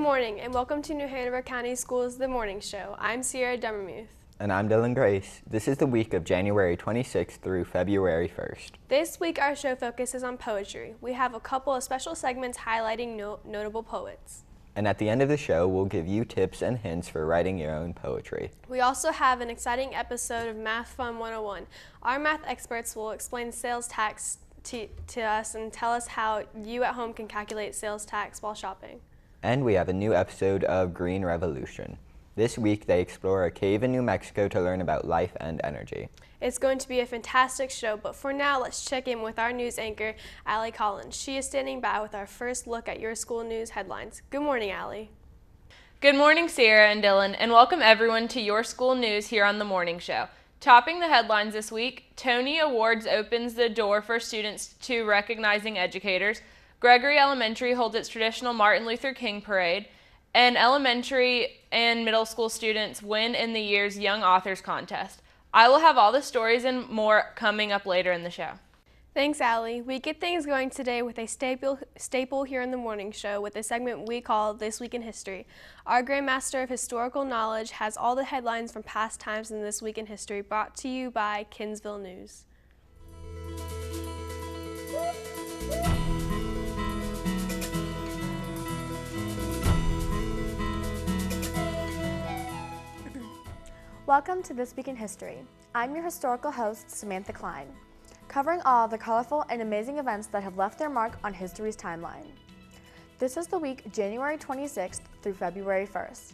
morning and welcome to New Hanover County Schools The Morning Show. I'm Sierra Dummermuth. And I'm Dylan Grace. This is the week of January 26th through February 1st. This week our show focuses on poetry. We have a couple of special segments highlighting notable poets. And at the end of the show, we'll give you tips and hints for writing your own poetry. We also have an exciting episode of Math Fun 101. Our math experts will explain sales tax to us and tell us how you at home can calculate sales tax while shopping. And we have a new episode of Green Revolution. This week, they explore a cave in New Mexico to learn about life and energy. It's going to be a fantastic show, but for now, let's check in with our news anchor, Allie Collins. She is standing by with our first look at your school news headlines. Good morning, Allie. Good morning, Sierra and Dylan, and welcome everyone to your school news here on The Morning Show. Topping the headlines this week, Tony Awards opens the door for students to recognizing educators. Gregory Elementary holds its traditional Martin Luther King Parade, and elementary and middle school students win in the year's Young Authors Contest. I will have all the stories and more coming up later in the show. Thanks, Allie. We get things going today with a staple here in the morning show with a segment we call This Week in History. Our Grandmaster of Historical Knowledge has all the headlines from past times in This Week in History, brought to you by Kinsville News. Welcome to This Week in History. I'm your historical host, Samantha Klein, covering all the colorful and amazing events that have left their mark on history's timeline. This is the week January 26th through February 1st.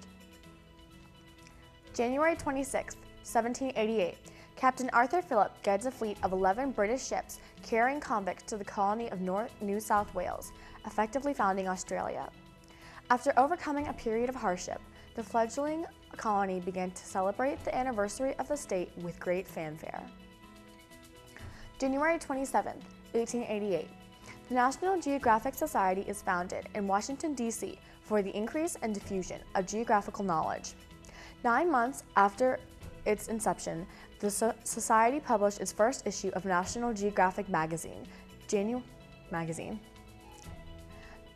January 26th, 1788, Captain Arthur Phillip guides a fleet of 11 British ships carrying convicts to the colony of New South Wales, effectively founding Australia. After overcoming a period of hardship, the fledgling colony began to celebrate the anniversary of the state with great fanfare. January 27, 1888. The National Geographic Society is founded in Washington, D.C. for the increase and diffusion of geographical knowledge. 9 months after its inception, the Society published its first issue of National Geographic magazine, January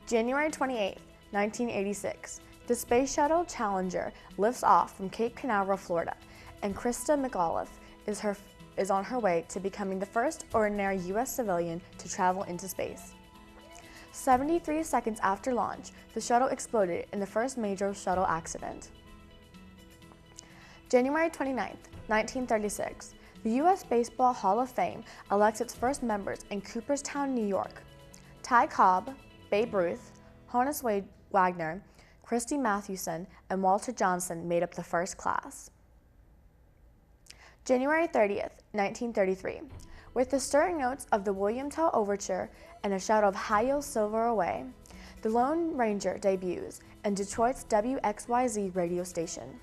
28, 1986. The Space Shuttle Challenger lifts off from Cape Canaveral, Florida, and Krista McAuliffe is on her way to becoming the first ordinary U.S. civilian to travel into space. 73 seconds after launch, the shuttle exploded in the first major shuttle accident. January 29, 1936. The U.S. Baseball Hall of Fame elects its first members in Cooperstown, New York. Ty Cobb, Babe Ruth, Honus Wagner, Christy Mathewson, and Walter Johnson made up the first class. January 30th, 1933. With the stirring notes of the William Tell Overture and a shout of Hi-Yo Silver Away, the Lone Ranger debuts in Detroit's WXYZ radio station.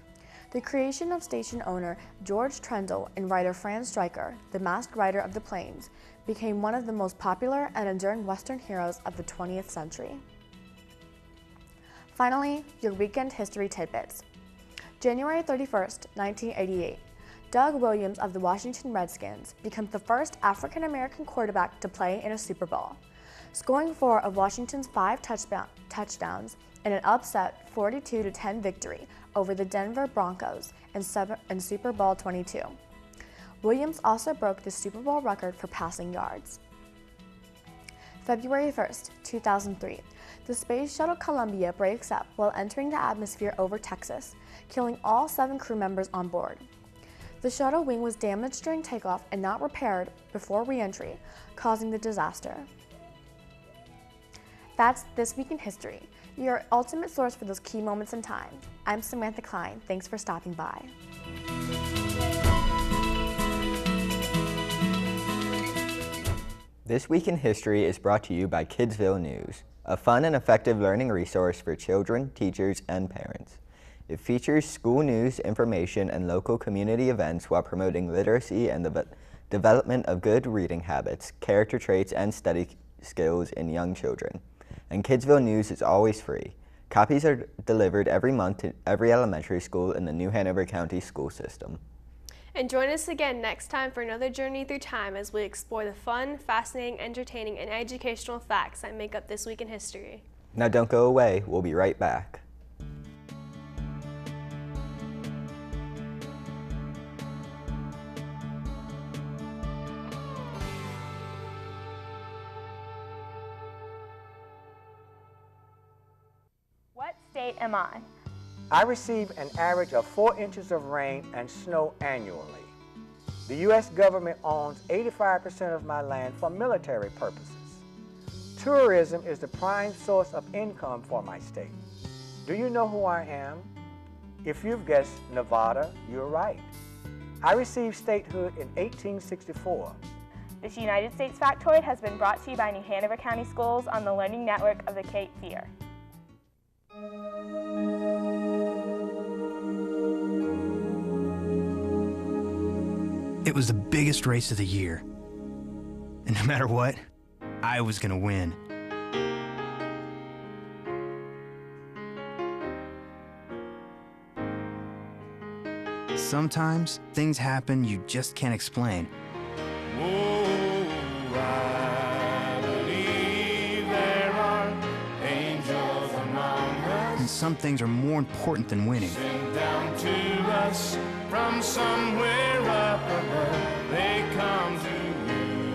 The creation of station owner George Trendle and writer Fran Stryker, the masked rider of the plains, became one of the most popular and enduring Western heroes of the 20th century. Finally, your weekend history tidbits. January 31st, 1988. Doug Williams of the Washington Redskins becomes the first African-American quarterback to play in a Super Bowl, scoring 4 of Washington's 5 touchdowns in an upset 42-10 victory over the Denver Broncos in Super Bowl 22. Williams also broke the Super Bowl record for passing yards. February 1st, 2003. The Space Shuttle Columbia breaks up while entering the atmosphere over Texas, killing all 7 crew members on board. The shuttle wing was damaged during takeoff and not repaired before re-entry, causing the disaster. That's This Week in History, your ultimate source for those key moments in time. I'm Samantha Klein. Thanks for stopping by. This Week in History is brought to you by Kidsville News, a fun and effective learning resource for children, teachers, and parents. It features school news, information, and local community events while promoting literacy and the development of good reading habits, character traits, and study skills in young children. And Kidsville News is always free. Copies are delivered every month to every elementary school in the New Hanover County school system. And join us again next time for another journey through time as we explore the fun, fascinating, entertaining, and educational facts that make up This Week in History. Now don't go away, we'll be right back. Kate am I? I receive an average of 4 inches of rain and snow annually. The U.S. government owns 85% of my land for military purposes. Tourism is the prime source of income for my state. Do you know who I am? If you've guessed Nevada, you're right. I received statehood in 1864. This United States factoid has been brought to you by New Hanover County Schools on the Learning Network of the Cape Fear. It was the biggest race of the year. And no matter what, I was gonna win. Sometimes things happen you just can't explain. Oh, I believe there are angels among us. And some things are more important than winning. Sent down to us from somewhere up above. They come to you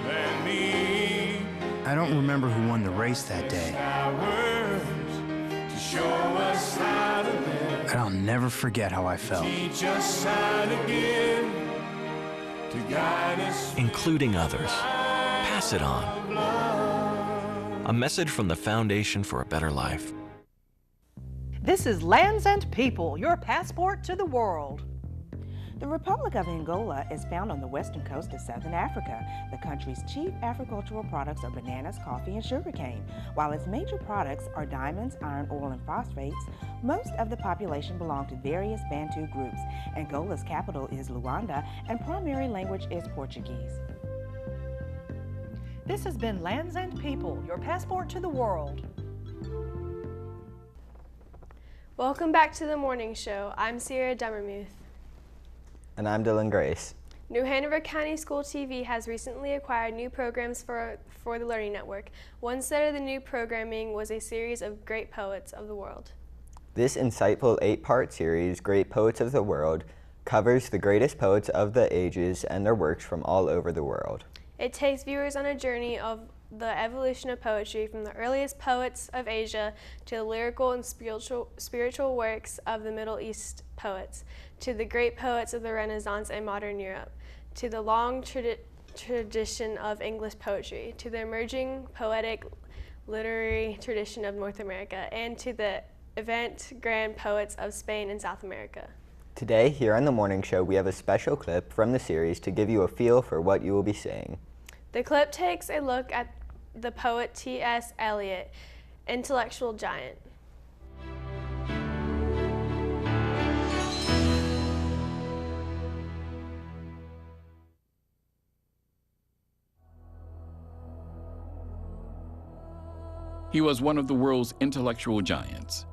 and me. I don't remember who won the race that day, Hours to show us how to live. but I'll never forget how I felt. Teach us how to give, to guide us. Including others. Pass it on. A message from the Foundation for a Better Life. This is Lands and People, your passport to the world. The Republic of Angola is found on the western coast of southern Africa. The country's chief agricultural products are bananas, coffee, and sugarcane. While its major products are diamonds, iron ore, and phosphates, most of the population belong to various Bantu groups. Angola's capital is Luanda, and primary language is Portuguese. This has been Lands and People, your passport to the world. Welcome back to the morning show. I'm Sierra Dummermuth. And I'm Dylan Grace. New Hanover County School TV has recently acquired new programs for the Learning Network. One set of the new programming was a series of great poets of the world. This insightful 8-part series, Great Poets of the World, covers the greatest poets of the ages and their works from all over the world. It takes viewers on a journey of the evolution of poetry from the earliest poets of Asia to the lyrical and spiritual works of the Middle East poets, to the great poets of the Renaissance and modern Europe, to the long tradition of English poetry, to the emerging poetic literary tradition of North America, and to the avant-garde poets of Spain and South America. Today, here on The Morning Show, we have a special clip from the series to give you a feel for what you will be seeing. The clip takes a look at the poet T.S. Eliot, intellectual giant. He was one of the world's intellectual giants.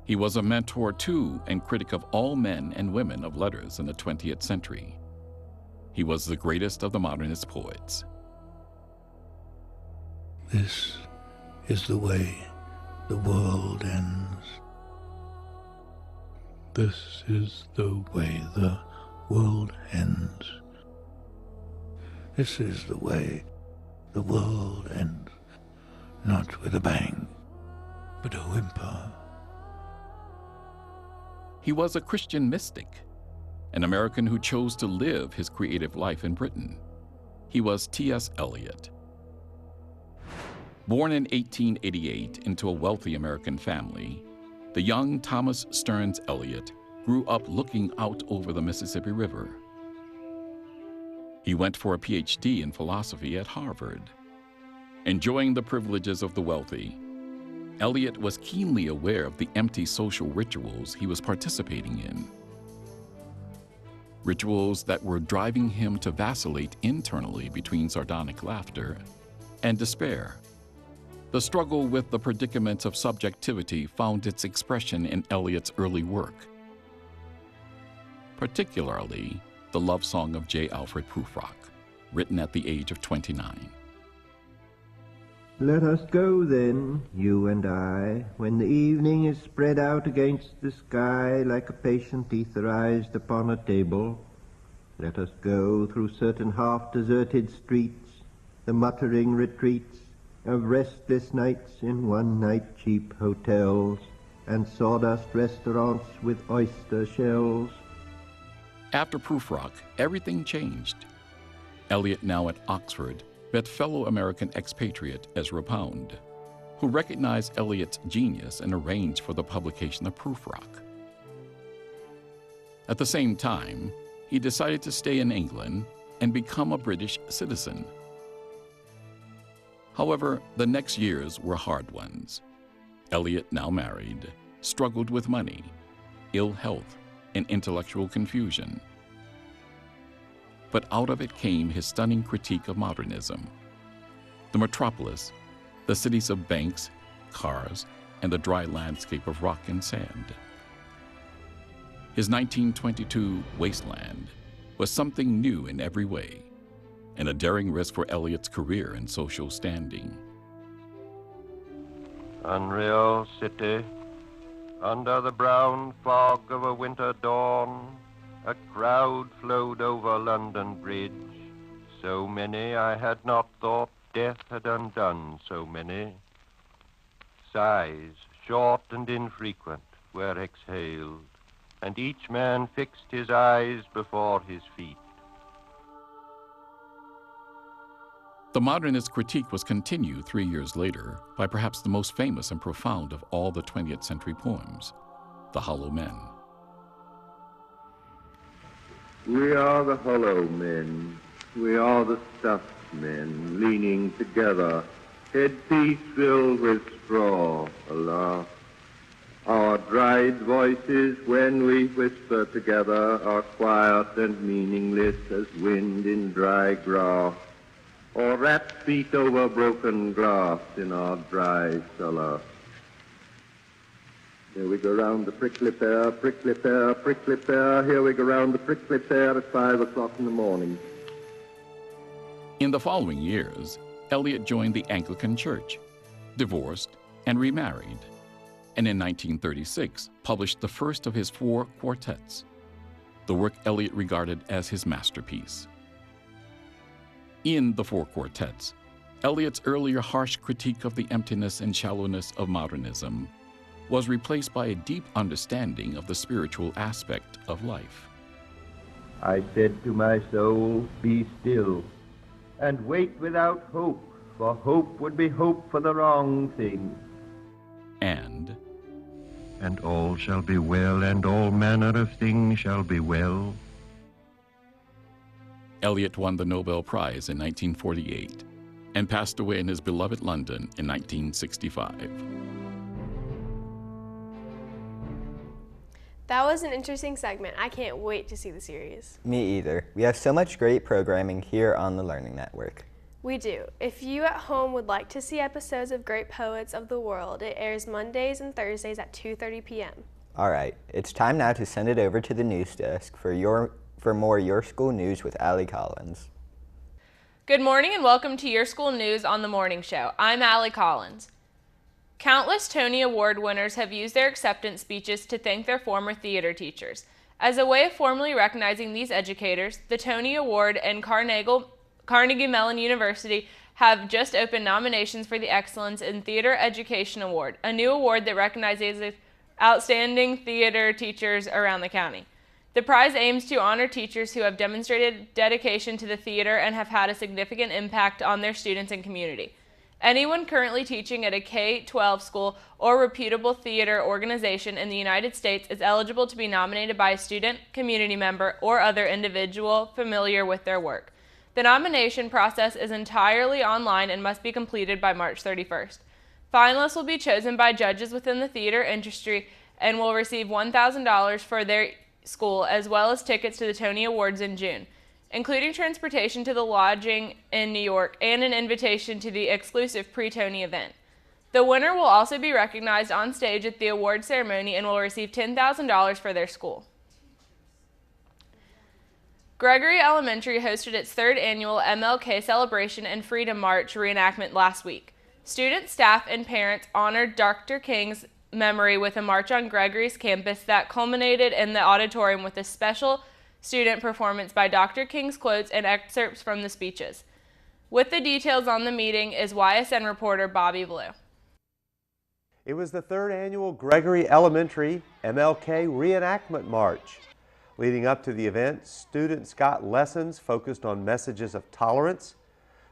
He was a mentor to and critic of all men and women of letters in the 20th century. He was the greatest of the modernist poets. This is the way the world ends. This is the way the world ends. This is the way the world ends. Not with a bang, but a whimper. He was a Christian mystic, an American who chose to live his creative life in Britain. He was T.S. Eliot. Born in 1888 into a wealthy American family, the young Thomas Stearns Eliot grew up looking out over the Mississippi River. He went for a PhD in philosophy at Harvard. Enjoying the privileges of the wealthy, Eliot was keenly aware of the empty social rituals he was participating in. Rituals that were driving him to vacillate internally between sardonic laughter and despair. The struggle with the predicaments of subjectivity found its expression in Eliot's early work, particularly the love song of J. Alfred Prufrock, written at the age of 29. Let us go then, you and I, when the evening is spread out against the sky like a patient etherized upon a table. Let us go through certain half-deserted streets, the muttering retreats, of restless nights in one-night cheap hotels and sawdust restaurants with oyster shells. After Prufrock, everything changed. Eliot, now at Oxford, met fellow American expatriate Ezra Pound, who recognized Eliot's genius and arranged for the publication of Prufrock. At the same time, he decided to stay in England and become a British citizen. However, the next years were hard ones. Eliot, now married, struggled with money, ill health, and intellectual confusion. But out of it came his stunning critique of modernism. The metropolis, the cities of banks, cars, and the dry landscape of rock and sand. His 1922 Wasteland was something new in every way, and a daring risk for Eliot's career and social standing. Unreal city, under the brown fog of a winter dawn, a crowd flowed over London Bridge. So many I had not thought death had undone so many. Sighs, short and infrequent, were exhaled, and each man fixed his eyes before his feet. The modernist critique was continued 3 years later by perhaps the most famous and profound of all the 20th century poems, The Hollow Men. We are the hollow men, we are the stuffed men, leaning together, headpiece filled with straw, alas. Our dried voices, when we whisper together, are quiet and meaningless as wind in dry grass, or rat feet over broken glass in our dry cellar. Here we go round the prickly pear, prickly pear, prickly pear. Here we go round the prickly pear at 5 o'clock in the morning. In the following years, Eliot joined the Anglican Church, divorced, and remarried, and in 1936 published the first of his 4 quartets, the work Eliot regarded as his masterpiece. In the 4 quartets, Eliot's earlier harsh critique of the emptiness and shallowness of modernism was replaced by a deep understanding of the spiritual aspect of life. I said to my soul, be still, and wait without hope, for hope would be hope for the wrong thing. And all shall be well, and all manner of things shall be well. Eliot won the Nobel Prize in 1948 and passed away in his beloved London in 1965. That was an interesting segment. I can't wait to see the series. Me either. We have so much great programming here on the Learning Network. We do. If you at home would like to see episodes of Great Poets of the World, it airs Mondays and Thursdays at 2:30 p.m. All right, it's time now to send it over to the news desk for more Your School News with Allie Collins. Good morning and welcome to Your School News on the Morning Show. I'm Allie Collins. Countless Tony Award winners have used their acceptance speeches to thank their former theater teachers. As a way of formally recognizing these educators, the Tony Award and Carnegie Mellon University have just opened nominations for the Excellence in Theater Education Award, a new award that recognizes outstanding theater teachers around the county. The prize aims to honor teachers who have demonstrated dedication to the theater and have had a significant impact on their students and community. Anyone currently teaching at a K-12 school or reputable theater organization in the United States is eligible to be nominated by a student, community member, or other individual familiar with their work. The nomination process is entirely online and must be completed by March 31st. Finalists will be chosen by judges within the theater industry and will receive $1,000 for their school as well as tickets to the Tony Awards in June, including transportation to the lodging in New York and an invitation to the exclusive pre-Tony event. The winner will also be recognized on stage at the award ceremony and will receive $10,000 for their school. Gregory Elementary hosted its 3rd annual MLK Celebration and Freedom March reenactment last week. Students, staff, and parents honored Dr. King's memory with a march on Gregory's campus that culminated in the auditorium with a special student performance by Dr. King's quotes and excerpts from the speeches. With the details on the meeting is YSN reporter Bobby Blue. It was the third annual Gregory Elementary MLK Reenactment March. Leading up to the event, students got lessons focused on messages of tolerance.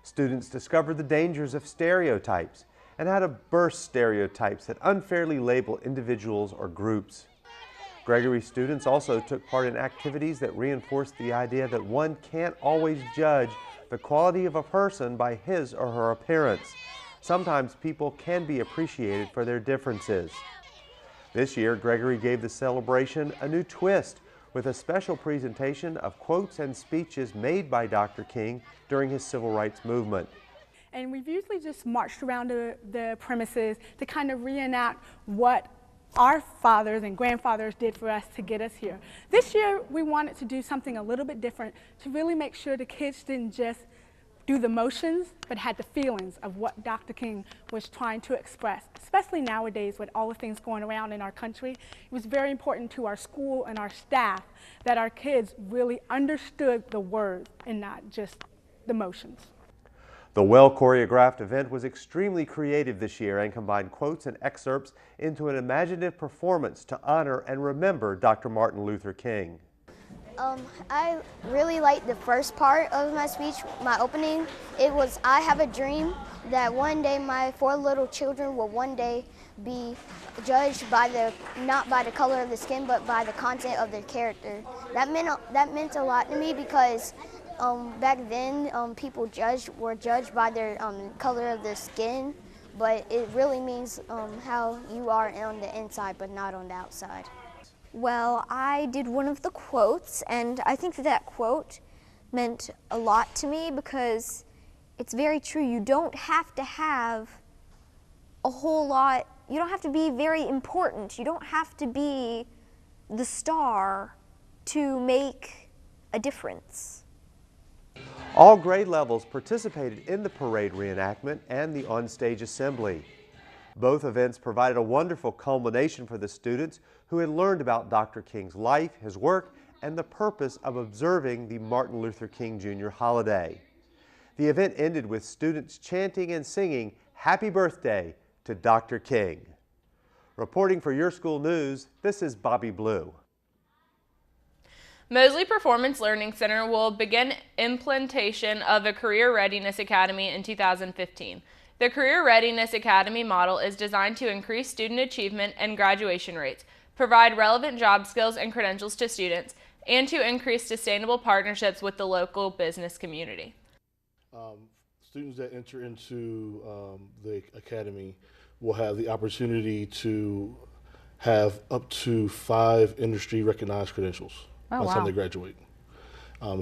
Students discovered the dangers of stereotypes and how to burst stereotypes that unfairly label individuals or groups. Gregory students also took part in activities that reinforced the idea that one can't always judge the quality of a person by his or her appearance. Sometimes people can be appreciated for their differences. This year, Gregory gave the celebration a new twist with a special presentation of quotes and speeches made by Dr. King during his civil rights movement. And we've usually just marched around the premises to kind of reenact what our fathers and grandfathers did for us to get us here. This year, we wanted to do something a little bit different to really make sure the kids didn't just do the motions, but had the feelings of what Dr. King was trying to express, especially nowadays with all the things going around in our country. It was very important to our school and our staff that our kids really understood the words and not just the motions. The well-choreographed event was extremely creative this year and combined quotes and excerpts into an imaginative performance to honor and remember Dr. Martin Luther King. I really liked the first part of my speech, my opening. It was, I have a dream that one day my 4 little children will one day be judged by not by the color of the skin, but by the content of their character. That meant a lot to me because back then people were judged by their color of their skin, but it really means how you are on the inside, but not on the outside. Well, I did one of the quotes, and I think that quote meant a lot to me because it's very true. You don't have to have a whole lot, you don't have to be very important. You don't have to be the star to make a difference. All grade levels participated in the parade reenactment and the onstage assembly. Both events provided a wonderful culmination for the students who had learned about Dr. King's life, his work, and the purpose of observing the Martin Luther King Jr. holiday. The event ended with students chanting and singing "Happy Birthday" to Dr. King. Reporting for Your School News, this is Bobby Blue. Mosley Performance Learning Center will begin implementation of a Career Readiness Academy in 2015. The Career Readiness Academy model is designed to increase student achievement and graduation rates, provide relevant job skills and credentials to students, and to increase sustainable partnerships with the local business community. Students that enter into the academy will have the opportunity to have up to 5 industry recognized credentials by the time they graduate.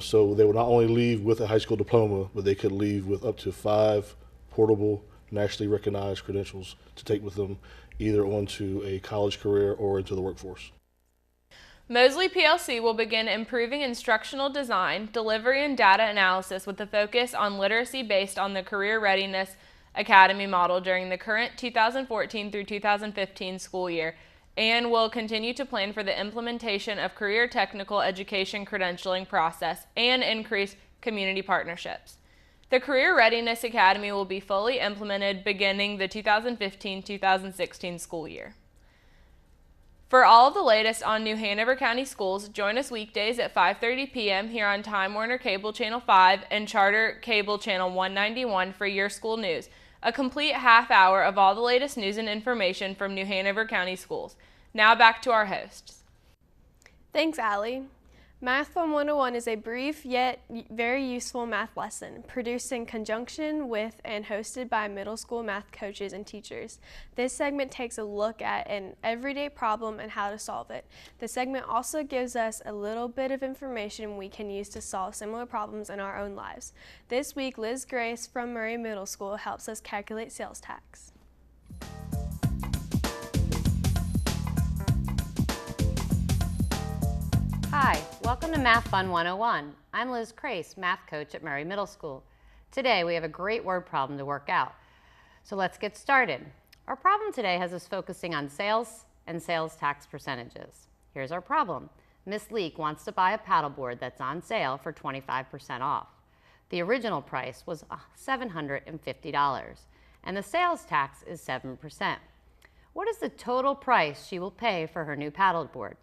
So they will not only leave with a high school diploma, but they could leave with up to 5 portable, nationally recognized credentials to take with them either onto a college career or into the workforce. Mosley PLC will begin improving instructional design, delivery, and data analysis with a focus on literacy based on the Career Readiness Academy model during the current 2014 through 2015 school year, and will continue to plan for the implementation of career technical education credentialing process and increase community partnerships. The Career Readiness Academy will be fully implemented beginning the 2015-2016 school year. For all of the latest on New Hanover County Schools, join us weekdays at 5:30 p.m. here on Time Warner Cable Channel 5 and Charter Cable Channel 191 for Your School News, a complete half hour of all the latest news and information from New Hanover County Schools. Now back to our hosts. Thanks, Allie. Math Fun 101 is a brief yet very useful math lesson produced in conjunction with and hosted by middle school math coaches and teachers. This segment takes a look at an everyday problem and how to solve it. The segment also gives us a little bit of information we can use to solve similar problems in our own lives. This week, Liz Grace from Murray Middle School helps us calculate sales tax. Hi, welcome to Math Fun 101. I'm Liz Grace, math coach at Murray Middle School. Today we have a great word problem to work out. So let's get started. Our problem today has us focusing on sales and sales tax percentages. Here's our problem. Miss Leek wants to buy a paddleboard that's on sale for 25% off. The original price was $750, and the sales tax is 7%. What is the total price she will pay for her new paddleboard?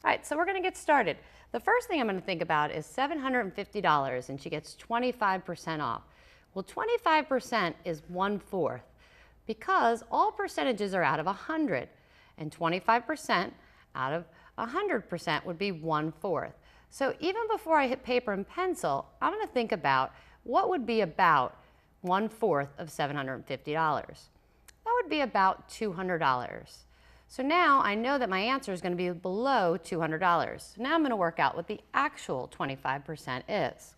All right, so we're going to get started. The first thing I'm going to think about is $750, and she gets 25% off. Well, 25% is 1/4, because all percentages are out of 100, and 25% out of 100% would be 1/4. So even before I hit paper and pencil, I'm going to think about what would be about 1/4 of $750. That would be about $200. So now I know that my answer is going to be below $200. So now I'm going to work out what the actual 25% is.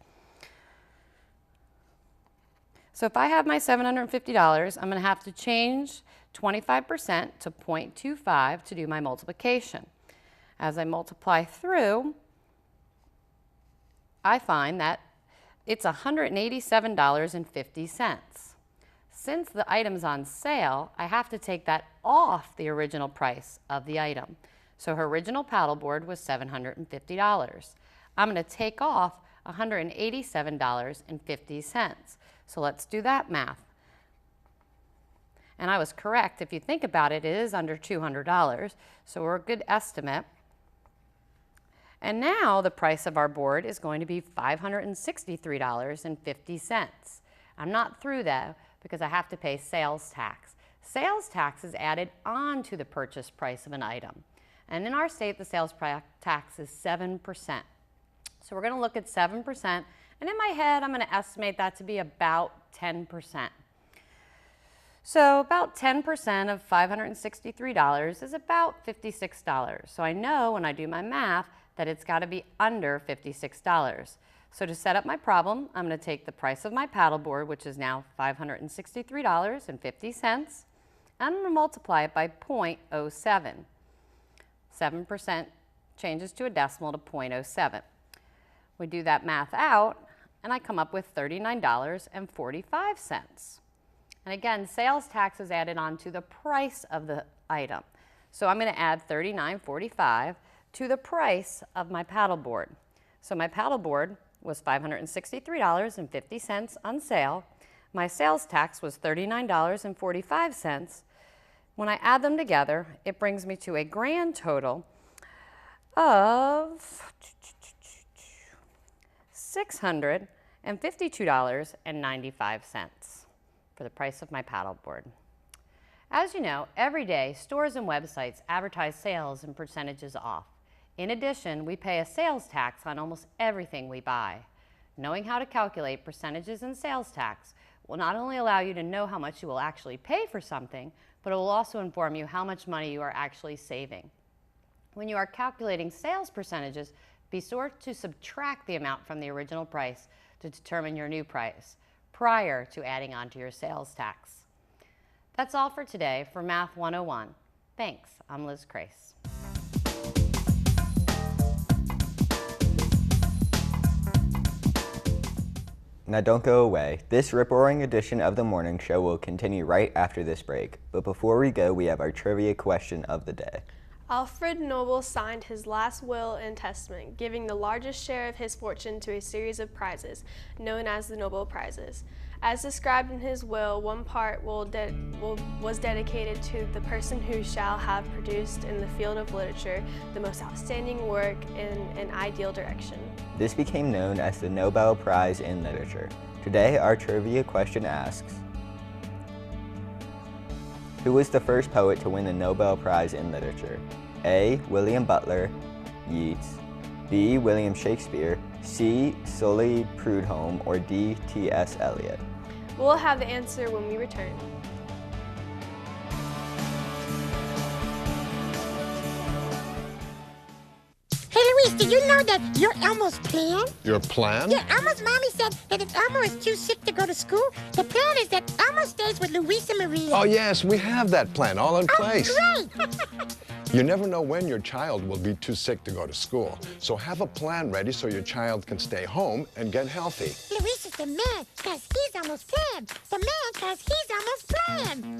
So if I have my $750, I'm going to have to change 25% to 0.25 to do my multiplication. As I multiply through, I find that it's $187.50. Since the item's on sale, I have to take that off the original price of the item. So her original paddleboard was $750. I'm going to take off $187.50. So let's do that math. And I was correct. If you think about it, it is under $200, so we're a good estimate. And now the price of our board is going to be $563.50. I'm not through though, because I have to pay sales tax. Sales tax is added on to the purchase price of an item. And in our state, the sales tax is 7%. So we're going to look at 7%, and in my head, I'm going to estimate that to be about 10%. So about 10% of $563 is about $56. So I know when I do my math that it's got to be under $56. So to set up my problem, I'm going to take the price of my paddleboard, which is now $563.50, and I'm going to multiply it by 0.07. 7% changes to a decimal to 0.07. We do that math out, and I come up with $39.45. And again, sales tax is added on to the price of the item. So I'm going to add $39.45 to the price of my paddleboard. So my paddleboard was $563.50 on sale. My sales tax was $39.45. When I add them together, it brings me to a grand total of $652.95 for the price of my paddleboard. As you know, every day, stores and websites advertise sales and percentages off. In addition, we pay a sales tax on almost everything we buy. Knowing how to calculate percentages and sales tax will not only allow you to know how much you will actually pay for something, but it will also inform you how much money you are actually saving. When you are calculating sales percentages, be sure to subtract the amount from the original price to determine your new price prior to adding on to your sales tax. That's all for today for Math 101. Thanks. I'm Liz Crace. Now don't go away. This rip-roaring edition of the morning show will continue right after this break. But before we go, we have our trivia question of the day. Alfred Noble signed his last will and testament, giving the largest share of his fortune to a series of prizes, known as the Nobel Prizes. As described in his will, one part was dedicated to the person who shall have produced in the field of literature the most outstanding work in an ideal direction. This became known as the Nobel Prize in Literature. Today, our trivia question asks, who was the first poet to win the Nobel Prize in Literature? A. William Butler Yeats, B. William Shakespeare, C. Sully Prudhomme, or D. T.S. Eliot? We'll have the answer when we return. Hey Luis, did you know that your Elmo's plan? Your plan? Yeah, Elmo's mommy said that if Elmo is too sick to go to school, the plan is that Elmo stays with Luis and Maria. Oh yes, we have that plan all in place. Great! You never know when your child will be too sick to go to school. So have a plan ready so your child can stay home and get healthy. Luis is the man, because he's Elmo's plan. The man, because he's Elmo's plan.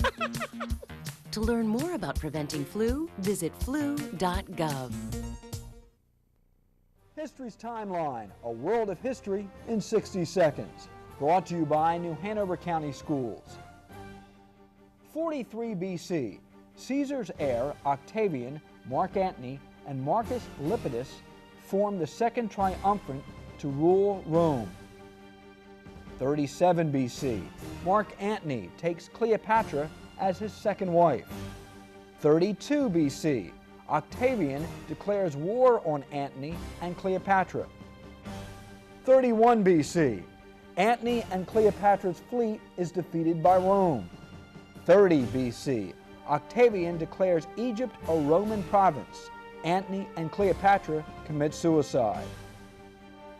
To learn more about preventing flu, visit flu.gov. History's Timeline, a world of history in 60 seconds. Brought to you by New Hanover County Schools. 43 BC, Caesar's heir Octavian, Mark Antony, and Marcus Lepidus formed the second triumvirate to rule Rome. 37 BC, Mark Antony takes Cleopatra as his second wife. 32 BC, Octavian declares war on Antony and Cleopatra. 31 BC, Antony and Cleopatra's fleet is defeated by Rome. 30 BC, Octavian declares Egypt a Roman province. Antony and Cleopatra commit suicide.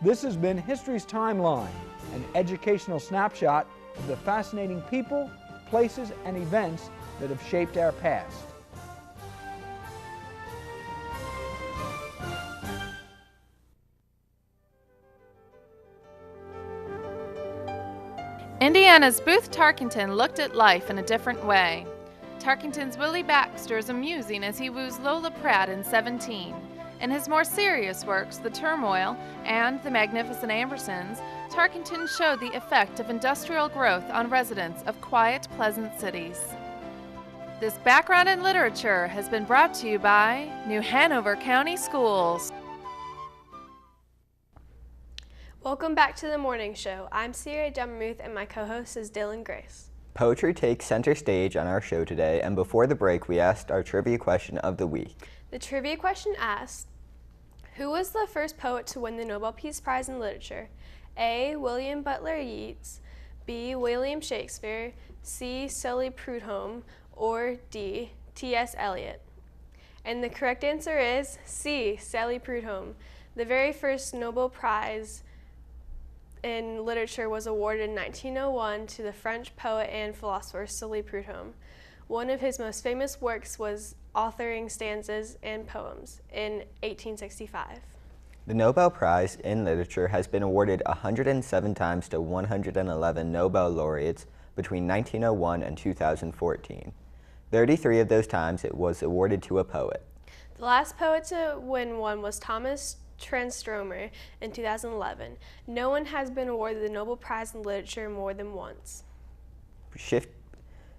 This has been History's Timeline, an educational snapshot of the fascinating people, places, and events that have shaped our past. Indiana's Booth Tarkington looked at life in a different way. Tarkington's Willie Baxter is amusing as he woos Lola Pratt in 17. In his more serious works, The Turmoil and The Magnificent Ambersons, Tarkington showed the effect of industrial growth on residents of quiet, pleasant cities. This background in literature has been brought to you by New Hanover County Schools. Welcome back to the morning show. I'm Sierra Demuth and my co-host is Dylan Grace. Poetry takes center stage on our show today, and before the break we asked our trivia question of the week. The trivia question asked, who was the first poet to win the Nobel Peace Prize in Literature? A. William Butler Yeats, B. William Shakespeare, C. Shelley Prudhomme, or D. T.S. Eliot? And the correct answer is C. Shelley Prudhomme. The very first Nobel Prize in literature was awarded in 1901 to the French poet and philosopher Shelley Prudhomme. One of his most famous works was authoring stanzas and poems in 1865. The Nobel Prize in Literature has been awarded 107 times to 111 Nobel laureates between 1901 and 2014. 33 of those times it was awarded to a poet. The last poet to win one was Thomas Transtromer in 2011. No one has been awarded the Nobel Prize in Literature more than once.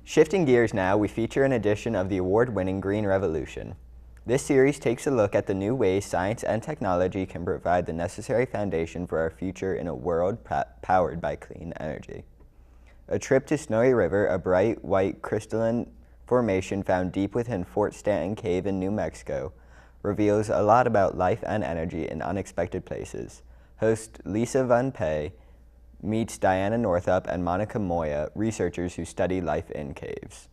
Shifting gears now, we feature an edition of the award-winning Green Revolution. This series takes a look at the new ways science and technology can provide the necessary foundation for our future in a world powered by clean energy. A trip to Snowy River, a bright white crystalline formation found deep within Fort Stanton Cave in New Mexico, reveals a lot about life and energy in unexpected places. Host Lisa Van Pay meets Diana Northup and Monica Moya, researchers who study life in caves.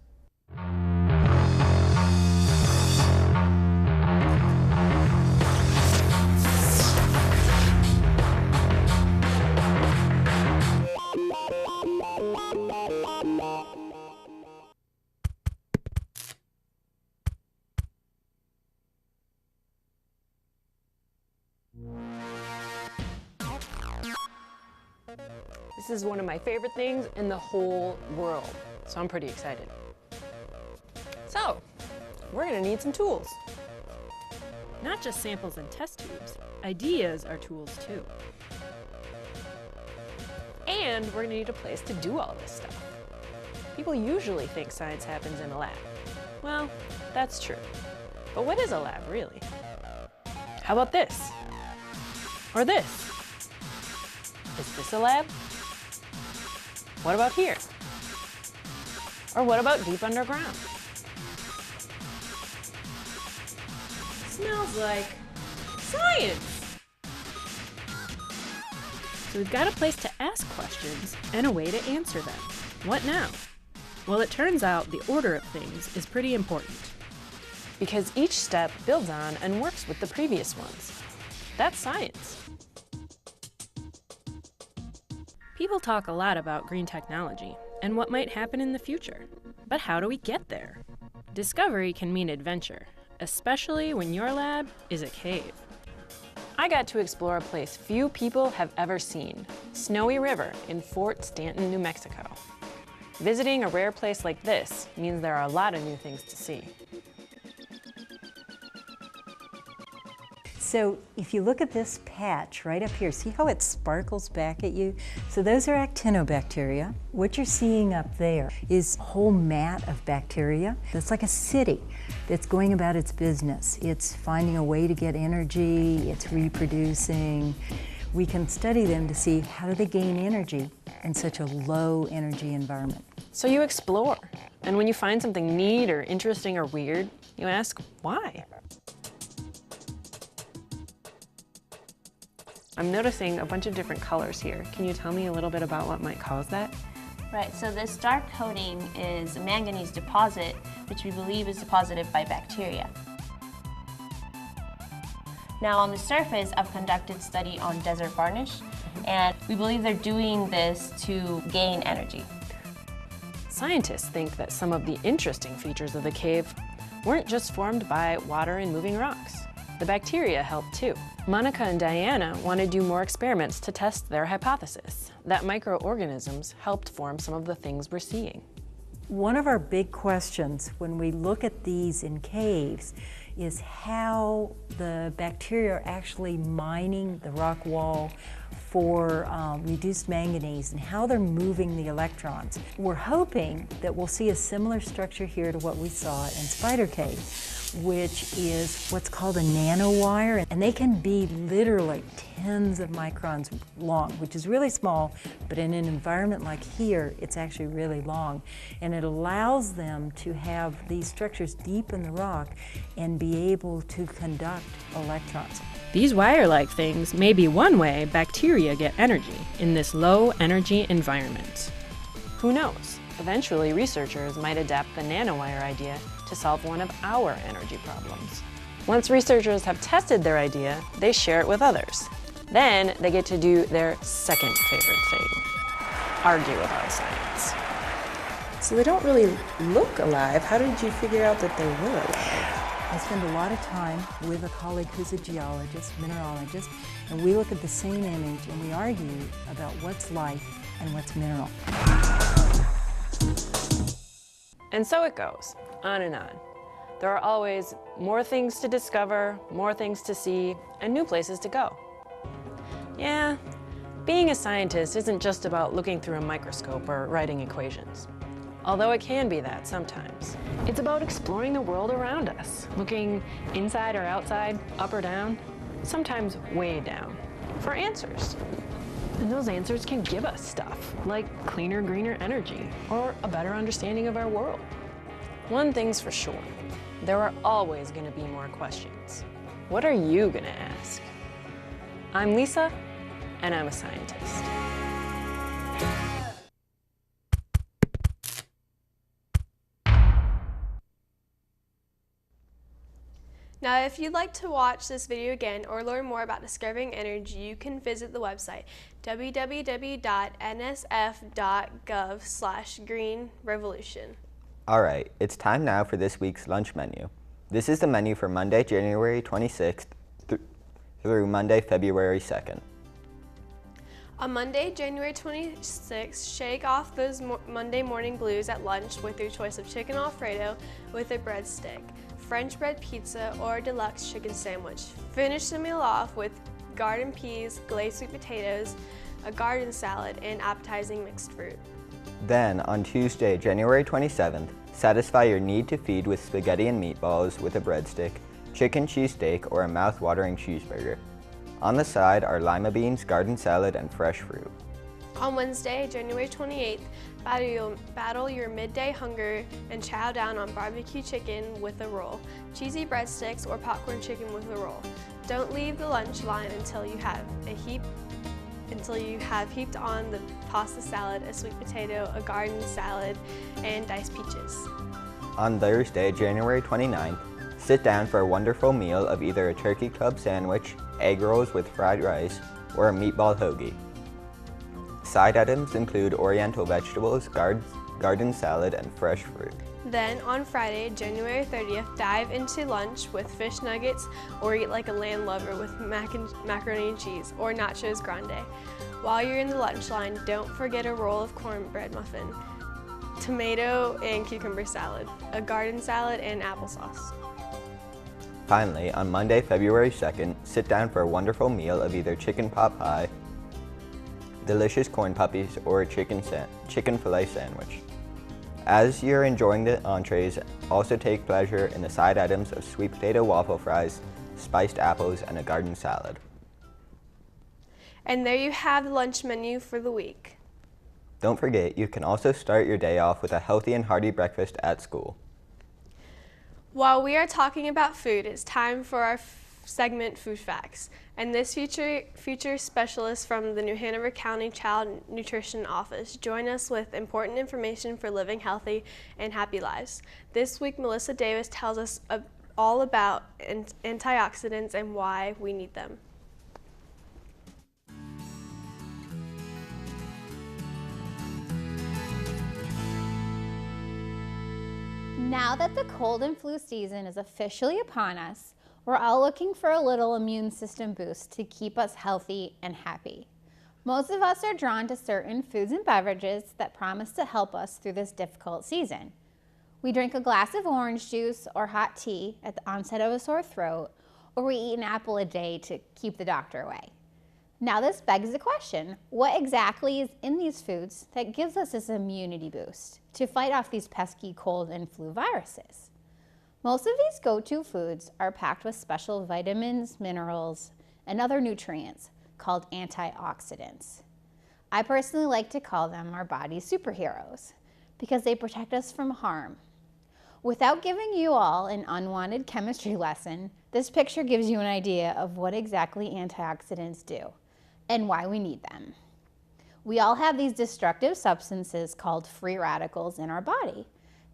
This is one of my favorite things in the whole world, so I'm pretty excited. So, we're gonna need some tools. Not just samples and test tubes, ideas are tools too. And we're gonna need a place to do all this stuff. People usually think science happens in a lab. Well, that's true. But what is a lab, really? How about this? Or this? Is this a lab? What about here? Or what about deep underground? Smells like science! So we've got a place to ask questions and a way to answer them. What now? Well, it turns out the order of things is pretty important. Because each step builds on and works with the previous ones. That's science. People talk a lot about green technology and what might happen in the future. But how do we get there? Discovery can mean adventure, especially when your lab is a cave. I got to explore a place few people have ever seen, Snowy River in Fort Stanton, New Mexico. Visiting a rare place like this means there are a lot of new things to see. So if you look at this patch right up here, see how it sparkles back at you? So those are actinobacteria. What you're seeing up there is a whole mat of bacteria. It's like a city that's going about its business. It's finding a way to get energy, it's reproducing. We can study them to see how do they gain energy in such a low energy environment. So you explore, and when you find something neat or interesting or weird, you ask why. I'm noticing a bunch of different colors here. Can you tell me a little bit about what might cause that? Right, so this dark coating is a manganese deposit, which we believe is deposited by bacteria. Now on the surface, I've conducted study on desert varnish, and we believe they're doing this to gain energy. Scientists think that some of the interesting features of the cave weren't just formed by water and moving rocks. The bacteria helped too. Monica and Diana want to do more experiments to test their hypothesis that microorganisms helped form some of the things we're seeing. One of our big questions when we look at these in caves is how the bacteria are actually mining the rock wall for reduced manganese and how they're moving the electrons. We're hoping that we'll see a similar structure here to what we saw in Spider Cave, which is what's called a nanowire, and they can be literally tens of microns long, which is really small, but in an environment like here, it's actually really long. And it allows them to have these structures deep in the rock and be able to conduct electrons. These wire-like things may be one way bacteria get energy in this low-energy environment. Who knows? Eventually, researchers might adapt the nanowire idea to solve one of our energy problems. Once researchers have tested their idea, they share it with others. Then they get to do their second favorite thing, argue about science. So they don't really look alive. How did you figure out that they were alive? I spend a lot of time with a colleague who's a geologist, mineralogist, and we look at the same image and we argue about what's life and what's mineral. And so it goes, on and on. There are always more things to discover, more things to see, and new places to go. Yeah, being a scientist isn't just about looking through a microscope or writing equations. Although it can be that sometimes. It's about exploring the world around us, looking inside or outside, up or down, sometimes way down, for answers. And those answers can give us stuff, like cleaner, greener energy, or a better understanding of our world. One thing's for sure, there are always gonna be more questions. What are you gonna ask? I'm Lisa, and I'm a scientist. Now, if you'd like to watch this video again or learn more about discovering energy, you can visit the website www.nsf.gov/greenrevolution. All right, it's time now for this week's lunch menu. This is the menu for Monday, January 26th through Monday, February 2nd. On Monday, January 26th, shake off those Monday morning blues at lunch with your choice of chicken Alfredo with a breadstick, French bread pizza, or deluxe chicken sandwich. Finish the meal off with garden peas, glazed sweet potatoes, a garden salad, and appetizing mixed fruit. Then, on Tuesday, January 27th, satisfy your need to feed with spaghetti and meatballs with a breadstick, chicken cheesesteak, or a mouth-watering cheeseburger. On the side are lima beans, garden salad, and fresh fruit. On Wednesday, January 28th, battle your midday hunger and chow down on barbecue chicken with a roll, cheesy breadsticks, or popcorn chicken with a roll. Don't leave the lunch line until you have heaped on the pasta salad, a sweet potato, a garden salad, and diced peaches. On Thursday, January 29th, sit down for a wonderful meal of either a turkey club sandwich, egg rolls with fried rice, or a meatball hoagie. Side items include oriental vegetables, garden salad, and fresh fruit. Then on Friday, January 30th, dive into lunch with fish nuggets or eat like a land lover with macaroni and cheese or nachos grande. While you're in the lunch line, don't forget a roll of cornbread muffin, tomato and cucumber salad, a garden salad, and applesauce. Finally, on Monday, February 2nd, sit down for a wonderful meal of either chicken pot pie, delicious corn puppies, or a chicken filet sandwich. As you're enjoying the entrees, also take pleasure in the side items of sweet potato waffle fries, spiced apples, and a garden salad. And there you have the lunch menu for the week. Don't forget, you can also start your day off with a healthy and hearty breakfast at school. While we are talking about food, it's time for our segment, Food Facts. And this future specialist from the New Hanover County Child Nutrition Office join us with important information for living healthy and happy lives. This week, Melissa Davis tells us all about antioxidants and why we need them. Now that the cold and flu season is officially upon us, we're all looking for a little immune system boost to keep us healthy and happy. Most of us are drawn to certain foods and beverages that promise to help us through this difficult season. We drink a glass of orange juice or hot tea at the onset of a sore throat, or we eat an apple a day to keep the doctor away. Now this begs the question, what exactly is in these foods that gives us this immunity boost to fight off these pesky cold and flu viruses? Most of these go-to foods are packed with special vitamins, minerals, and other nutrients called antioxidants. I personally like to call them our body's superheroes because they protect us from harm. Without giving you all an unwanted chemistry lesson, this picture gives you an idea of what exactly antioxidants do and why we need them. We all have these destructive substances called free radicals in our body.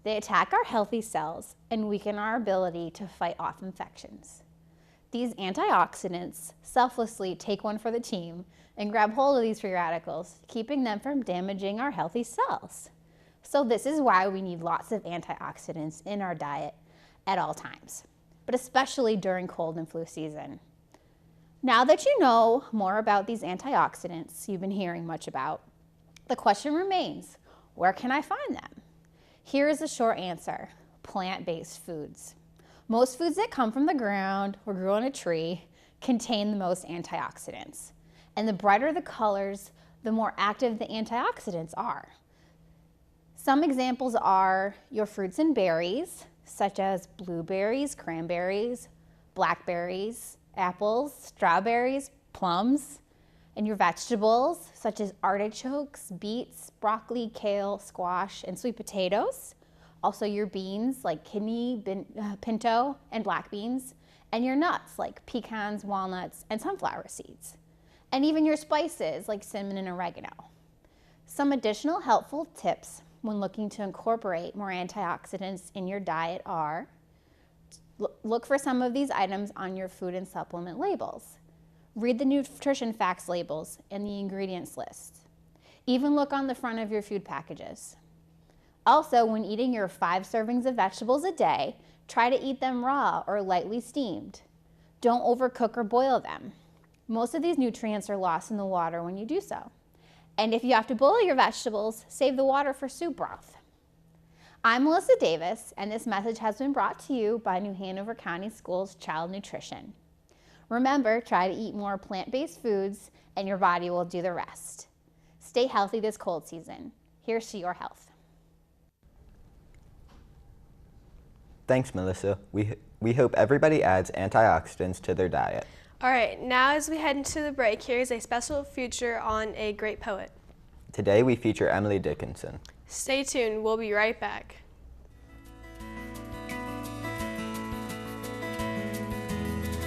They attack our healthy cells and weaken our ability to fight off infections. These antioxidants selflessly take one for the team and grab hold of these free radicals, keeping them from damaging our healthy cells. So this is why we need lots of antioxidants in our diet at all times, but especially during cold and flu season. Now that you know more about these antioxidants you've been hearing much about, the question remains, where can I find them? Here is the short answer, plant-based foods. Most foods that come from the ground or grow on a tree contain the most antioxidants. And the brighter the colors, the more active the antioxidants are. Some examples are your fruits and berries, such as blueberries, cranberries, blackberries, apples, strawberries, plums, and your vegetables, such as artichokes, beets, broccoli, kale, squash, and sweet potatoes. Also your beans, like kidney, pinto, and black beans, and your nuts, like pecans, walnuts, and sunflower seeds. And even your spices, like cinnamon and oregano. Some additional helpful tips when looking to incorporate more antioxidants in your diet are, look for some of these items on your food and supplement labels. Read the nutrition facts labels and the ingredients list. Even look on the front of your food packages. Also, when eating your 5 servings of vegetables a day, try to eat them raw or lightly steamed. Don't overcook or boil them. Most of these nutrients are lost in the water when you do so. And if you have to boil your vegetables, save the water for soup broth. I'm Melissa Davis, and this message has been brought to you by New Hanover County Schools Child Nutrition. Remember, try to eat more plant-based foods, and your body will do the rest. Stay healthy this cold season. Here's to your health. Thanks, Melissa. We hope everybody adds antioxidants to their diet. All right, now as we head into the break, here's a special feature on a great poet. Today we feature Emily Dickinson. Stay tuned, we'll be right back.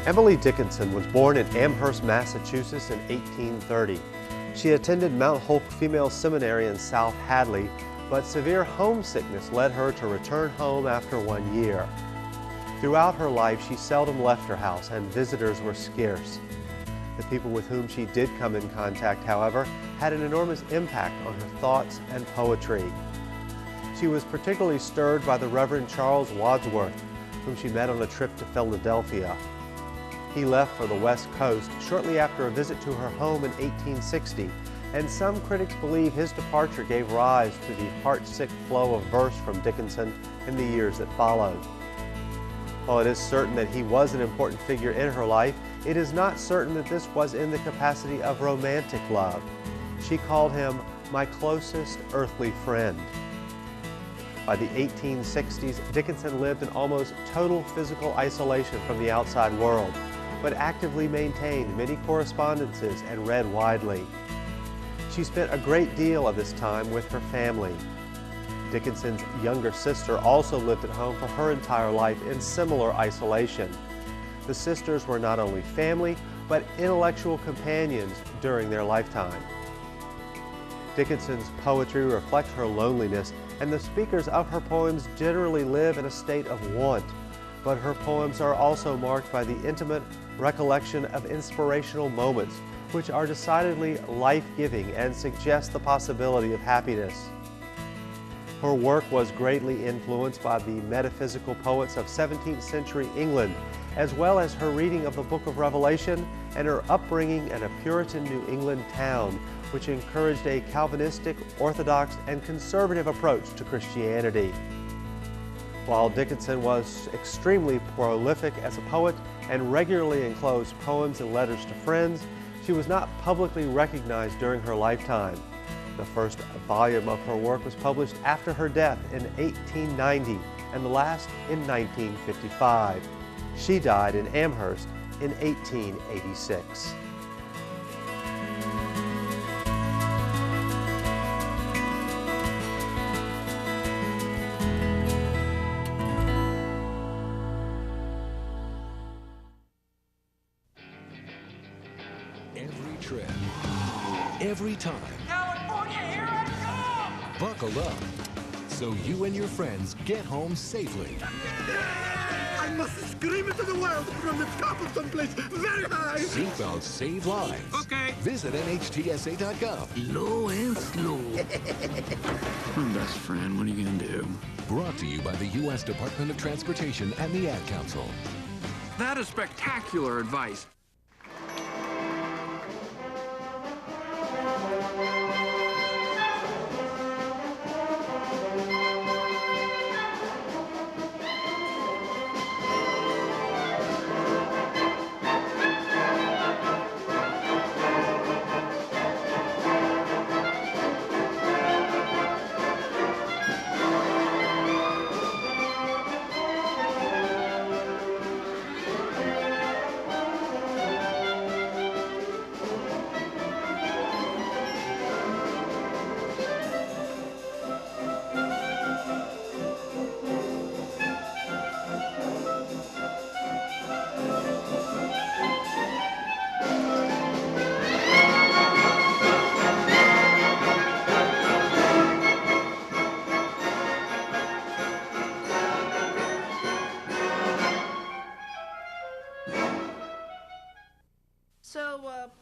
Emily Dickinson was born in Amherst, Massachusetts in 1830. She attended Mount Holk Female Seminary in South Hadley, but severe homesickness led her to return home after 1 year. Throughout her life, she seldom left her house, and visitors were scarce. The people with whom she did come in contact, however, had an enormous impact on her thoughts and poetry. She was particularly stirred by the Reverend Charles Wadsworth, whom she met on a trip to Philadelphia. He left for the West Coast shortly after a visit to her home in 1860, and some critics believe his departure gave rise to the heart-sick flow of verse from Dickinson in the years that followed. While it is certain that he was an important figure in her life, it is not certain that this was in the capacity of romantic love. She called him my closest earthly friend. By the 1860s, Dickinson lived in almost total physical isolation from the outside world, but actively maintained many correspondences and read widely. She spent a great deal of this time with her family. Dickinson's younger sister also lived at home for her entire life in similar isolation. The sisters were not only family, but intellectual companions during their lifetime. Dickinson's poetry reflects her loneliness, and the speakers of her poems generally live in a state of want. But her poems are also marked by the intimate recollection of inspirational moments, which are decidedly life-giving and suggest the possibility of happiness. Her work was greatly influenced by the metaphysical poets of 17th century England, as well as her reading of the Book of Revelation and her upbringing in a Puritan New England town, which encouraged a Calvinistic, Orthodox, and conservative approach to Christianity. While Dickinson was extremely prolific as a poet and regularly enclosed poems and letters to friends, she was not publicly recognized during her lifetime. The first volume of her work was published after her death in 1890 and the last in 1955. She died in Amherst in 1886. Every trip, every time. California, here I come! Buckle up so you and your friends get home safely. I must scream it to the world from the top of someplace very high. Seatbelts save lives. Okay. Visit NHTSA.gov. Low and slow. My best friend, what are you gonna do? Brought to you by the U.S. Department of Transportation and the Ad Council. That is spectacular advice.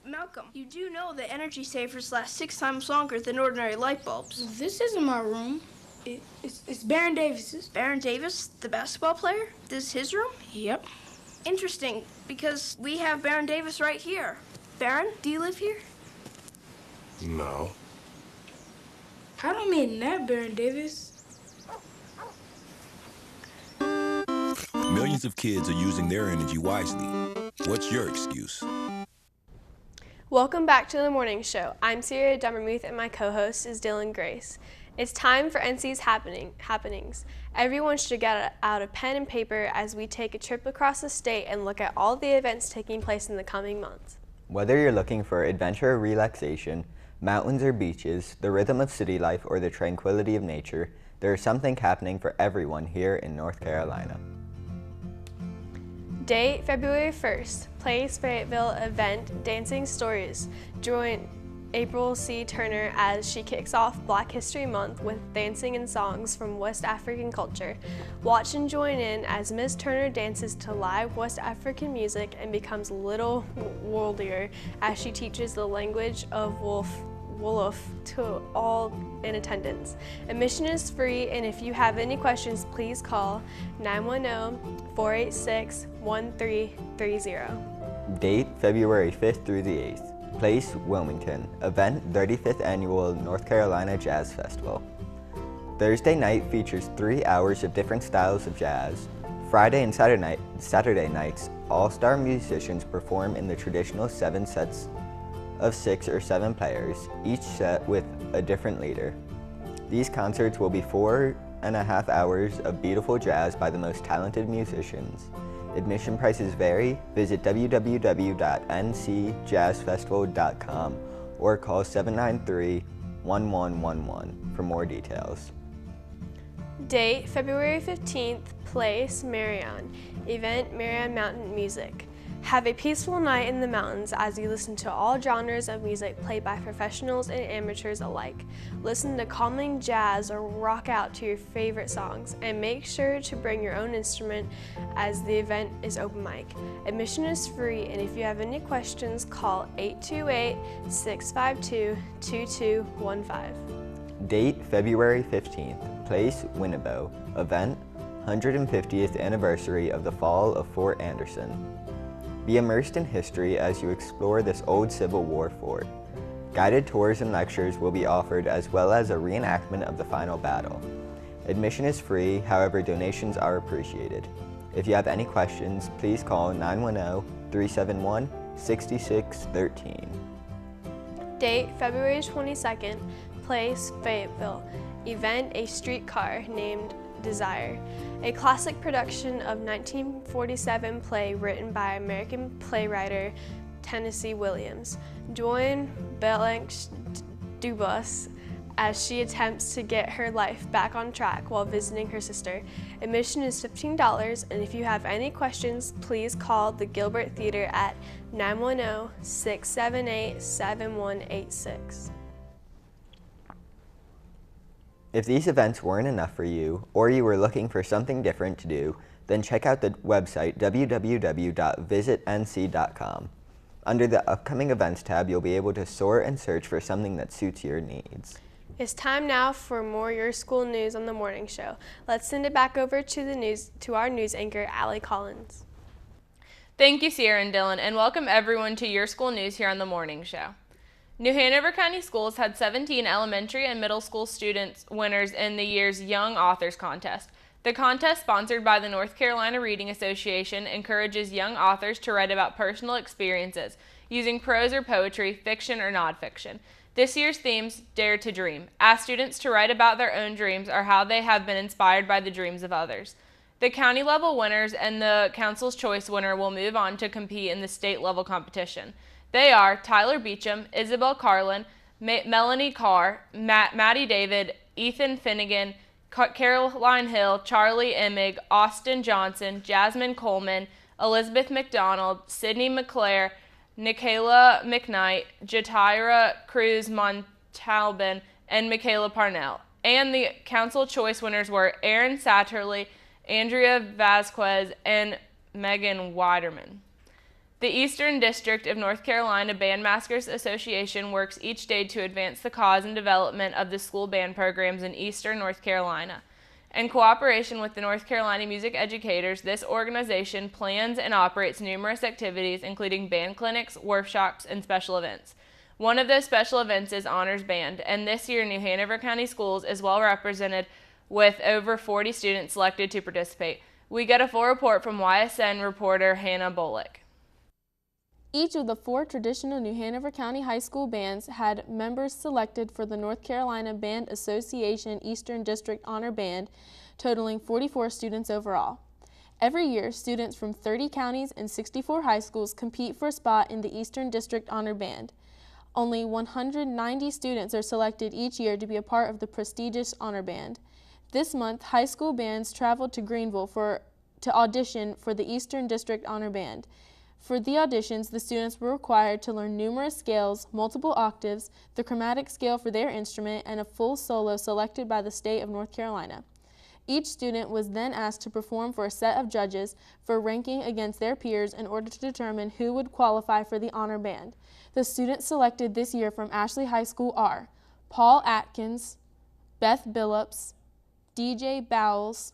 Malcolm, you do know that energy savers last 6 times longer than ordinary light bulbs. This isn't my room. It's Baron Davis's. Baron Davis, the basketball player? This is his room? Yep. Interesting, because we have Baron Davis right here. Baron, do you live here? No. I don't mean that, Baron Davis. Millions of kids are using their energy wisely. What's your excuse? Welcome back to the morning show. I'm Sierra Dummermuth and my co-host is Dylan Grace. It's time for NC's happenings. Everyone should get out a pen and paper as we take a trip across the state and look at all the events taking place in the coming months. Whether you're looking for adventure or relaxation, mountains or beaches, the rhythm of city life or the tranquility of nature, there is something happening for everyone here in North Carolina. Date, February 1st, Place Fayetteville event, Dancing Stories. Join April C. Turner as she kicks off Black History Month with dancing and songs from West African culture. Watch and join in as Ms. Turner dances to live West African music and becomes a little worldier as she teaches the language of Wolof to all in attendance. Admission is free, and if you have any questions, please call 910-486-1330. Date, February 5th through the 8th. Place, Wilmington. Event, 35th Annual North Carolina Jazz Festival. Thursday night features 3 hours of different styles of jazz. Friday and Saturday nights, all-star musicians perform in the traditional 7 sets of 6 or 7 players, each set with a different leader. These concerts will be 4.5 hours of beautiful jazz by the most talented musicians. Admission prices vary. Visit www.ncjazzfestival.com or call 793-1111 for more details. Date, February 15th, place, Marion. Event, Marion Mountain Music. Have a peaceful night in the mountains as you listen to all genres of music played by professionals and amateurs alike. Listen to calming jazz or rock out to your favorite songs, and make sure to bring your own instrument as the event is open mic. Admission is free, and if you have any questions, call 828-652-2215. Date, February 15th. Place, Winnebago. Event, 150th anniversary of the fall of Fort Anderson. Be immersed in history as you explore this old Civil War fort. Guided tours and lectures will be offered, as well as a reenactment of the final battle. Admission is free, however donations are appreciated. If you have any questions, please call 910-371-6613. Date, February 22nd, place, Fayetteville. Event, a streetcar named Desire, a classic production of 1947 play written by American playwright Tennessee Williams. Join Blanche Dubus as she attempts to get her life back on track while visiting her sister. Admission is $15, and if you have any questions, please call the Gilbert Theater at 910-678-7186. If these events weren't enough for you, or you were looking for something different to do, then check out the website www.visitnc.com. Under the Upcoming Events tab, you'll be able to sort and search for something that suits your needs. It's time now for more Your School News on the Morning Show. Let's send it back over to our news anchor, Allie Collins. Thank you, Sierra and Dylan, and welcome everyone to Your School News here on the Morning Show. New Hanover County Schools had 17 elementary and middle school students winners in the year's Young Authors Contest. The contest, sponsored by the North Carolina Reading Association, encourages young authors to write about personal experiences, using prose or poetry, fiction or nonfiction. This year's themes, Dare to Dream. Ask students to write about their own dreams or how they have been inspired by the dreams of others. The county level winners and the Council's Choice winner will move on to compete in the state level competition. They are Tyler Beecham, Isabel Carlin, Melanie Carr, Maddie David, Ethan Finnegan, Caroline Hill, Charlie Emig, Austin Johnson, Jasmine Coleman, Elizabeth McDonald, Sydney McClare, Nikayla McKnight, Jatira Cruz Montalban, and Michaela Parnell. And the Council Choice winners were Aaron Satterley, Andrea Vasquez, and Megan Weiderman. The Eastern District of North Carolina Bandmasters Association works each day to advance the cause and development of the school band programs in Eastern North Carolina. In cooperation with the North Carolina Music Educators, this organization plans and operates numerous activities, including band clinics, workshops, and special events. One of those special events is Honors Band, and this year New Hanover County Schools is well represented with over 40 students selected to participate. We get a full report from YSN reporter Hannah Bullock. Each of the 4 traditional New Hanover County high school bands had members selected for the North Carolina Band Association Eastern District Honor Band, totaling 44 students overall. Every year, students from 30 counties and 64 high schools compete for a spot in the Eastern District Honor Band. Only 190 students are selected each year to be a part of the prestigious Honor Band. This month, high school bands traveled to Greenville to audition for the Eastern District Honor Band. For the auditions, the students were required to learn numerous scales, multiple octaves, the chromatic scale for their instrument, and a full solo selected by the state of North Carolina. Each student was then asked to perform for a set of judges for ranking against their peers in order to determine who would qualify for the honor band. The students selected this year from Ashley High School are Paul Atkins, Beth Billups, DJ Bowles,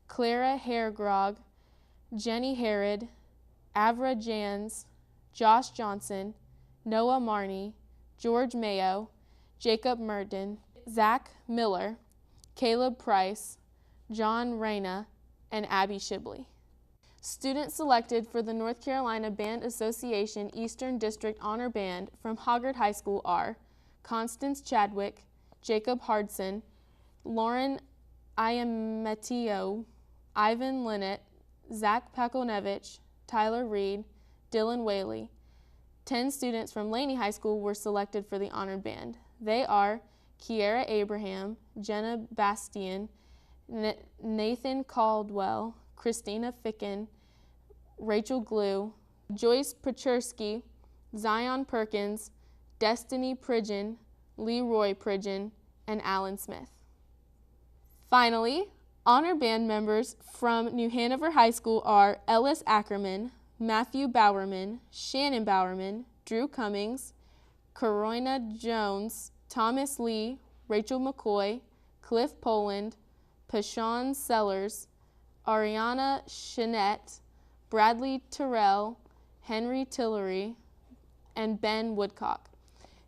Clara Hairgrog, Jenny Herod, Avra Jans, Josh Johnson, Noah Marney, George Mayo, Jacob Merton, Zach Miller, Caleb Price, John Reyna, and Abby Shibley. Students selected for the North Carolina Band Association Eastern District Honor Band from Hoggard High School are Constance Chadwick, Jacob Hardson, Lauren Iametio, Ivan Linnett, Zach Pakonevich, Tyler Reed, Dylan Whaley. 10 students from Laney High School were selected for the honored band. They are Kiera Abraham, Jenna Bastian, Nathan Caldwell, Christina Ficken, Rachel Glue, Joyce Pachersky, Zion Perkins, Destiny Pridgeon, Leroy Pridgeon, and Alan Smith. Finally, honor band members from New Hanover High School are Ellis Ackerman, Matthew Bowerman, Shannon Bowerman, Drew Cummings, Carolina Jones, Thomas Lee, Rachel McCoy, Cliff Poland, Pashawn Sellers, Ariana Chenette, Bradley Terrell, Henry Tillery, and Ben Woodcock.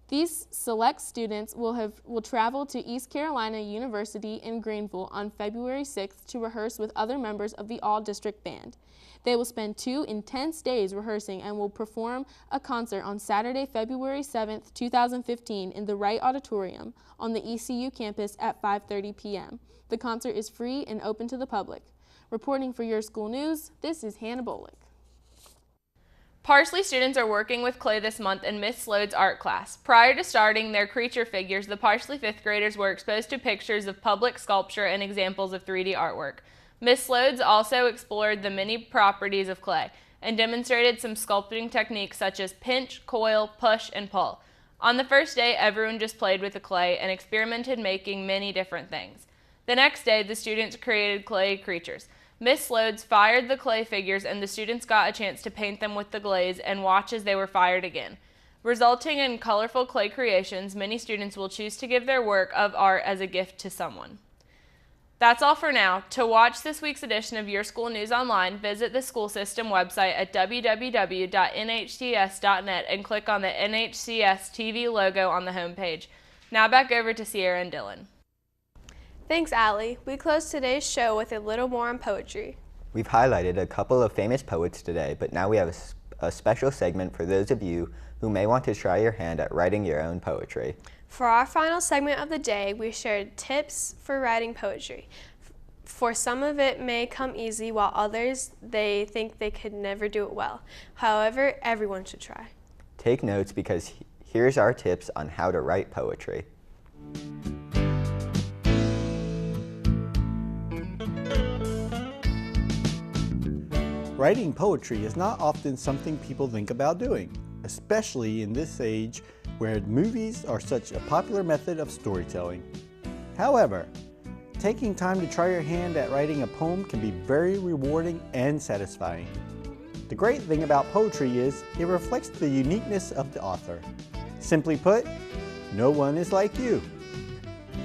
These select students will travel to East Carolina University in Greenville on February 6th to rehearse with other members of the All-District Band. They will spend 2 intense days rehearsing and will perform a concert on Saturday, February 7th, 2015 in the Wright Auditorium on the ECU campus at 5:30 p.m. The concert is free and open to the public. Reporting for Your School News, this is Hannah Bolick. Parsley students are working with clay this month in Miss Slode's art class. Prior to starting their creature figures, the Parsley 5th graders were exposed to pictures of public sculpture and examples of 3D artwork. Miss Slode's also explored the many properties of clay and demonstrated some sculpting techniques such as pinch, coil, push, and pull. On the first day, everyone just played with the clay and experimented making many different things. The next day, the students created clay creatures. Miss Slode's fired the clay figures and the students got a chance to paint them with the glaze and watch as they were fired again. Resulting in colorful clay creations, many students will choose to give their work of art as a gift to someone. That's all for now. To watch this week's edition of Your School News online, visit the school system website at www.nhcs.net and click on the NHCS TV logo on the homepage. Now back over to Sierra and Dylan. Thanks, Allie. We close today's show with a little more on poetry. We've highlighted a couple of famous poets today, but now we have a special segment for those of you who may want to try your hand at writing your own poetry. For our final segment of the day, we shared tips for writing poetry. For some of it may come easy, while others, they think they could never do it well. However, everyone should try. Take notes because here's our tips on how to write poetry. Writing poetry is not often something people think about doing, especially in this age where movies are such a popular method of storytelling. However, taking time to try your hand at writing a poem can be very rewarding and satisfying. The great thing about poetry is it reflects the uniqueness of the author. Simply put, no one is like you.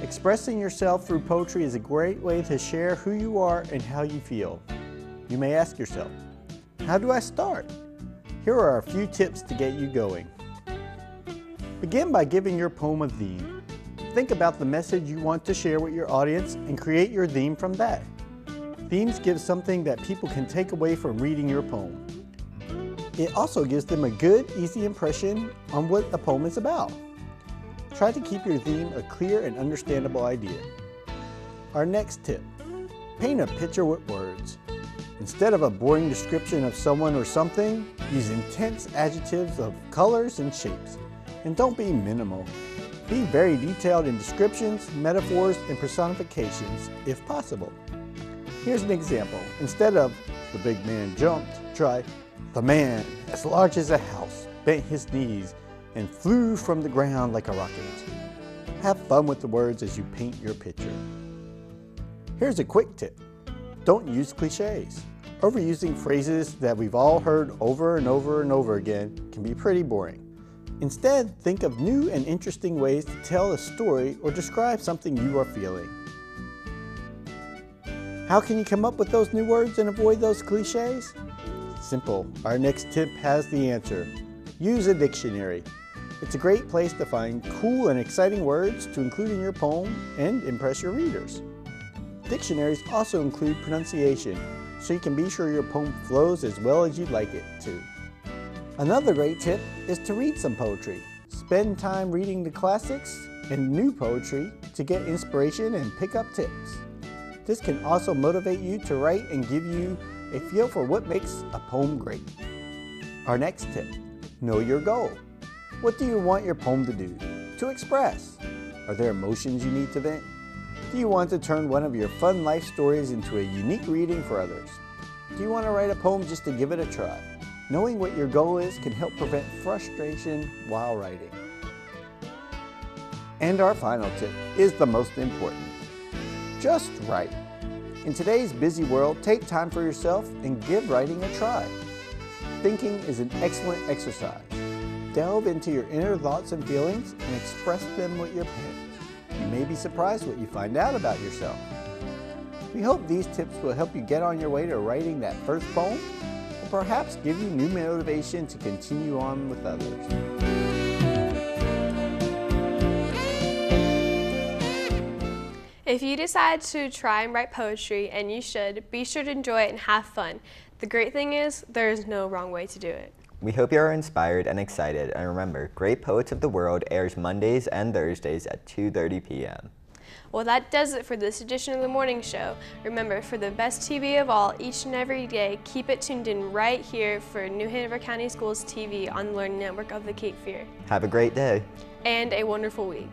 Expressing yourself through poetry is a great way to share who you are and how you feel. You may ask yourself, how do I start? Here are a few tips to get you going. Begin by giving your poem a theme. Think about the message you want to share with your audience and create your theme from that. Themes give something that people can take away from reading your poem. It also gives them a good, easy impression on what the poem is about. Try to keep your theme a clear and understandable idea. Our next tip, paint a picture with words. Instead of a boring description of someone or something, use intense adjectives of colors and shapes. And don't be minimal. Be very detailed in descriptions, metaphors, and personifications, if possible. Here's an example. Instead of, the big man jumped, try, the man, as large as a house, bent his knees and flew from the ground like a rocket. Have fun with the words as you paint your picture. Here's a quick tip. Don't use cliches. Overusing phrases that we've all heard over and over and over again can be pretty boring. Instead, think of new and interesting ways to tell a story or describe something you are feeling. How can you come up with those new words and avoid those cliches? Simple. Our next tip has the answer. Use a dictionary. It's a great place to find cool and exciting words to include in your poem and impress your readers. Dictionaries also include pronunciation, so you can be sure your poem flows as well as you'd like it to. Another great tip is to read some poetry. Spend time reading the classics and new poetry to get inspiration and pick up tips. This can also motivate you to write and give you a feel for what makes a poem great. Our next tip, know your goal. What do you want your poem to do? To express? Are there emotions you need to vent? Do you want to turn one of your fun life stories into a unique reading for others? Do you want to write a poem just to give it a try? Knowing what your goal is can help prevent frustration while writing. And our final tip is the most important. Just write. In today's busy world, take time for yourself and give writing a try. Thinking is an excellent exercise. Delve into your inner thoughts and feelings and express them with your pen. You may be surprised what you find out about yourself. We hope these tips will help you get on your way to writing that first poem, or perhaps give you new motivation to continue on with others. If you decide to try and write poetry, and you should, be sure to enjoy it and have fun. The great thing is, there is no wrong way to do it. We hope you are inspired and excited, and remember, Great Poets of the World airs Mondays and Thursdays at 2:30 p.m. Well, that does it for this edition of The Morning Show. Remember, for the best TV of all, each and every day, keep it tuned in right here for New Hanover County Schools TV on the Learning Network of the Cape Fear. Have a great day. And a wonderful week.